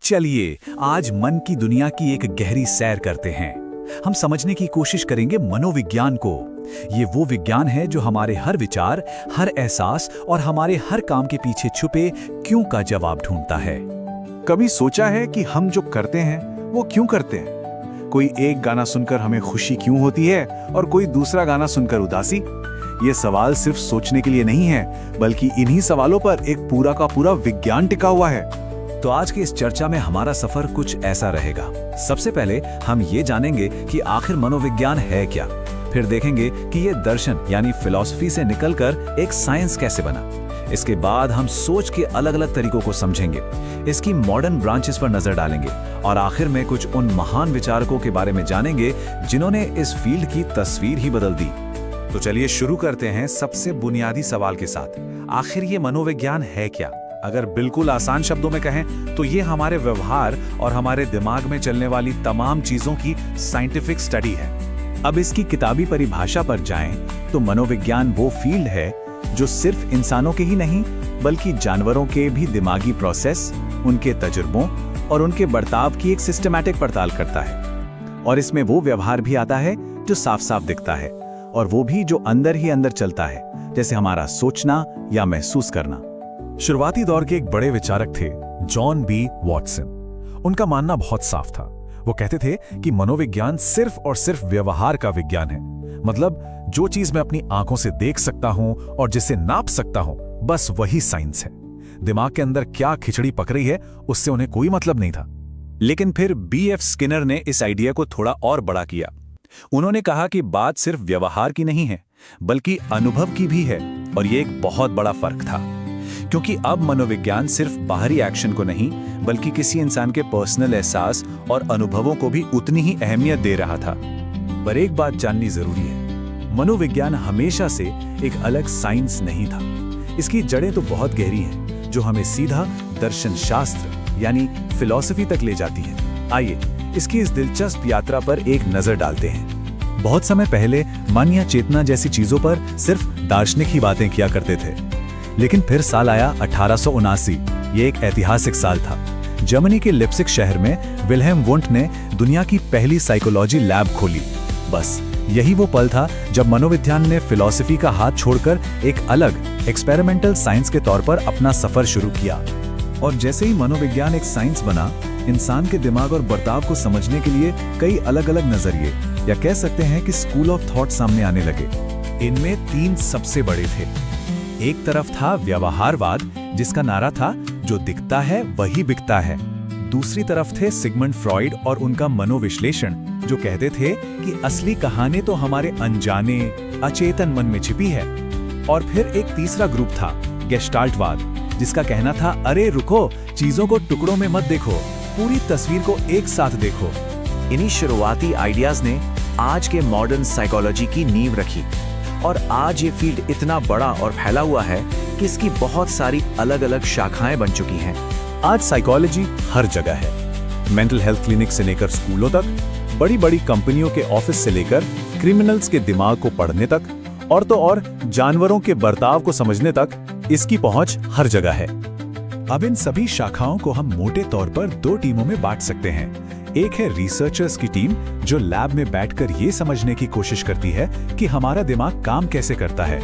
चलिए आज मन की दुनिया की एक गहरी सैर करते हैं। हम समझने की कोशिश करेंगे मनोविज्ञान को। ये वो विज्ञान है जो हमारे हर विचार, हर एहसास और हमारे हर काम के पीछे छुपे क्यों का जवाब ढूंढता है। कभी सोचा है कि हम जो करते हैं वो क्यों करते हैं? कोई एक गाना सुनकर हमें खुशी क्यों होती है और कोई दूसरा गाना सुनकर उदासी? ये सवाल सिर्फ सोचने के लिए नहीं है, बल्कि इन्हीं सवालों पर एक पूरा का पूरा विज्ञान टिका हुआ है। तो आज की इस चर्चा में हमारा सफर कुछ ऐसा रहेगा। सबसे पहले हम ये जानेंगे कि आखिर मनोविज्ञान है क्या। फिर देखेंगे कि ये दर्शन यानी फिलॉसफी से निकलकर एक साइंस कैसे बना। इसके बाद हम सोच के अलग अलग तरीकों को समझेंगे, इसकी मॉडर्न ब्रांचेस पर नजर डालेंगे और आखिर में कुछ उन महान विचारकों के बारे में जानेंगे जिन्होंने इस फील्ड की तस्वीर ही बदल दी। तो चलिए शुरू करते हैं सबसे बुनियादी सवाल के साथ। आखिर ये मनोविज्ञान है क्या? अगर बिल्कुल आसान शब्दों में कहें तो ये हमारे व्यवहार और हमारे दिमाग में चलने वाली तमाम चीजों की साइंटिफिक स्टडी है। अब इसकी किताबी परिभाषा पर जाएं तो मनोविज्ञान वो फील्ड है जो सिर्फ इंसानों के ही नहीं बल्कि जानवरों के भी दिमागी प्रोसेस, उनके तजुर्बों और उनके बर्ताव की एक सिस्टमैटिक पड़ताल करता है। और इसमें वो व्यवहार भी आता है जो साफ साफ दिखता है और वो भी जो अंदर ही अंदर चलता है, जैसे हमारा सोचना या महसूस करना। शुरुआती दौर के एक बड़े विचारक थे जॉन बी वॉटसन। उनका मानना बहुत साफ था। वो कहते थे कि मनोविज्ञान सिर्फ और सिर्फ व्यवहार का विज्ञान है। मतलब जो चीज मैं अपनी आंखों से देख सकता हूं और जिसे नाप सकता हूं, बस वही साइंस है। दिमाग के अंदर क्या खिचड़ी पक रही है उससे उन्हें कोई मतलब नहीं था। लेकिन फिर B.F. स्किनर ने इस आइडिया को थोड़ा और बड़ा किया। उन्होंने कहा कि बात सिर्फ व्यवहार की नहीं है बल्कि अनुभव की भी है। और ये एक बहुत बड़ा फर्क था, क्योंकि अब मनोविज्ञान सिर्फ बाहरी एक्शन को नहीं बल्कि किसी इंसान के पर्सनल एहसास और अनुभवों को भी उतनी ही अहमियत दे रहा था। पर एक बात जाननी जरूरी है, मनोविज्ञान हमेशा से एक अलग साइंस नहीं था। इसकी जड़ें तो बहुत गहरी हैं, जो हमें सीधा दर्शन शास्त्र यानी फिलॉसफी तक ले जाती हैं। आइए इसकी इस दिलचस्प यात्रा पर एक नजर डालते हैं। बहुत समय पहले मन या चेतना जैसी चीजों पर सिर्फ दार्शनिक ही बातें किया करते थे। लेकिन फिर साल आया 1879। ये एक ऐतिहासिक साल था। जर्मनी के लिप्सिक शहर में विल्हेम वुंट ने दुनिया की पहली साइकोलॉजी लैब खोली। बस यही वो पल था जब मनोविज्ञान ने फिलॉसफी का हाथ छोड़कर एक अलग एक्सपेरिमेंटल साइंस के तौर पर अपना सफर शुरू किया। और जैसे ही मनोविज्ञान एक साइंस बना, इंसान के दिमाग और बर्ताव को समझने के लिए कई अलग अलग नजरिए या कह सकते हैं कि स्कूल ऑफ थॉट सामने आने लगे। इनमें 3 सबसे बड़े थे। एक तरफ था व्यवहारवाद, जिसका नारा था जो दिखता है वही बिकता है। दूसरी तरफ थे सिगमंड फ्रॉइड और उनका मनोविश्लेषण, जो कहते थे कि असली कहानी तो हमारे अनजाने अचेतन मन में छिपी है। और फिर एक तीसरा ग्रुप था गेस्टाल्टवाद, जिसका कहना था अरे रुको, चीजों को टुकड़ों में मत देखो, पूरी तस्वीर को एक साथ देखो। इन्हीं शुरुआती आइडियाज ने आज के मॉडर्न साइकोलॉजी की नींव रखी। और आज ये फील्ड इतना बड़ा और फैला हुआ है कि इसकी बहुत सारी अलग अलग शाखाएं बन चुकी हैं। आज साइकोलॉजी हर जगह है। मेंटल हेल्थ क्लिनिक से लेकर स्कूलों तक, बड़ी बड़ी कंपनियों के ऑफिस से लेकर क्रिमिनल्स के दिमाग को पढ़ने तक, और तो और जानवरों के बर्ताव को समझने तक इसकी पहुंच हर जगह है। अब इन सभी शाखाओं को हम मोटे तौर पर 2 टीमों में बांट सकते हैं। एक है रिसर्चर्स की टीम, जो लैब में बैठकर ये समझने की कोशिश करती है कि हमारा दिमाग काम कैसे करता है।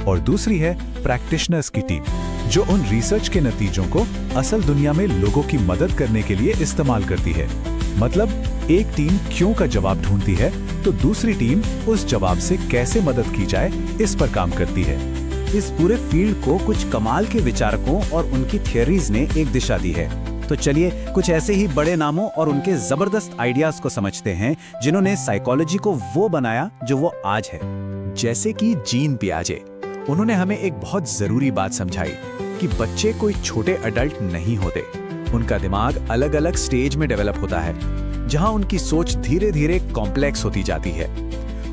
और दूसरी है प्रैक्टिशनर्स की टीम, जो उन रिसर्च के नतीजों को असल दुनिया में लोगों की मदद करने के लिए इस्तेमाल करती है। मतलब एक टीम क्यों का जवाब ढूंढती है तो दूसरी टीम उस जवाब से कैसे मदद की जाए इस पर काम करती है। इस पूरे फील्ड को कुछ कमाल के विचारकों और उनकी थियरीज ने एक दिशा दी है। तो चलिए कुछ ऐसे ही बड़े नामों और उनके जबरदस्त आइडियाज को समझते हैं जिन्होंने साइकोलॉजी को वो बनाया जो वो आज है। जैसे कि जीन पियाजे, उन्होंने हमें एक बहुत जरूरी बात समझाई कि बच्चे कोई छोटे अडल्ट नहीं होते। उनका दिमाग अलग अलग स्टेज में डेवलप होता है, जहां उनकी सोच धीरे धीरे कॉम्प्लेक्स होती जाती है।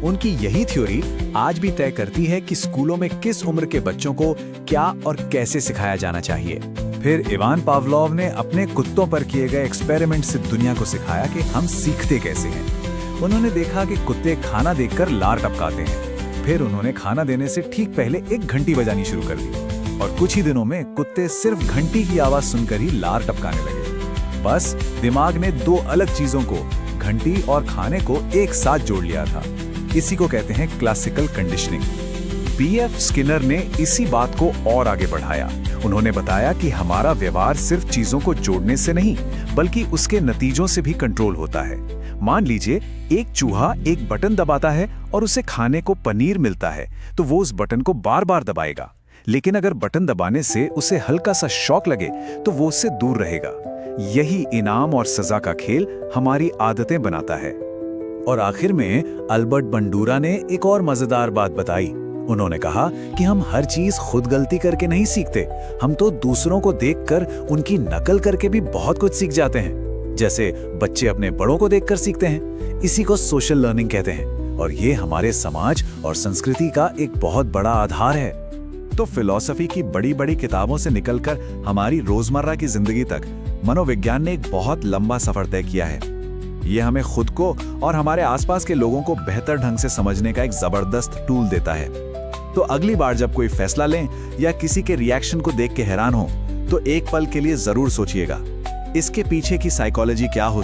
उनकी यही थ्योरी आज भी तय करती है कि स्कूलों में किस उम्र के बच्चों को क्या और कैसे सिखाया जाना चाहिए। फिर इवान पावलोव ने अपने कुत्तों पर किए गए एक्सपेरिमेंट से दुनिया को सिखाया कि हम सीखते कैसे हैं। उन्होंने देखा कि कुत्ते खाना देखकर लार टपकाते हैं। फिर उन्होंने खाना देने से ठीक पहले एक घंटी बजानी शुरू कर दी और कुछ ही दिनों में कुत्ते सिर्फ घंटी की आवाज सुनकर ही लार टपकाने लगे। बस दिमाग ने दो अलग चीजों को, घंटी और खाने को एक साथ जोड़ लिया था। इसी को कहते हैं क्लासिकल कंडीशनिंग। बीएफ स्किनर ने इसी बात को और आगे बढ़ाया। उन्होंने बताया कि हमारा व्यवहार सिर्फ चीजों को जोड़ने से नहीं, बल्कि उसके नतीजों से भी कंट्रोल होता है। मान लीजिए एक चूहा एक बटन दबाता है और उसे खाने को पनीर मिलता है, तो वो उस बटन को बार बार दबाएगा। लेकिन अगर बटन दबाने से उसे हल्का सा शॉक लगे तो वो उससे दूर रहेगा। यही इनाम और सजा का खेल हमारी आदतें बनाता है। और आखिर में अल्बर्ट बंडूरा ने एक और मजेदार बात बताई। उन्होंने कहा कि हम हर चीज खुद गलती करके नहीं सीखते, हम तो दूसरों को देखकर उनकी नकल करके भी बहुत कुछ सीख जाते हैं। जैसे बच्चे अपने बड़ों को देखकर सीखते हैं। इसी को सोशल लर्निंग कहते हैं और ये हमारे समाज और संस्कृति का एक बहुत बड़ा आधार है। तो फिलॉसफी की बड़ी बड़ी किताबों से निकलकर हमारी रोजमर्रा की जिंदगी तक मनोविज्ञान ने एक बहुत लंबा सफर तय किया है। ये हमें खुद को और हमारे आसपास के लोगों को बेहतर ढंग से समझने का एक जबरदस्त टूल देता है। तो अगली बार जब कोई फैसला लें या किसी के रिएक्शन को देख के हैरान हो, तो एक पल के लिए जरूर सोचिएगा, इसके पीछे की साइकोलॉजी क्या हो सकती है।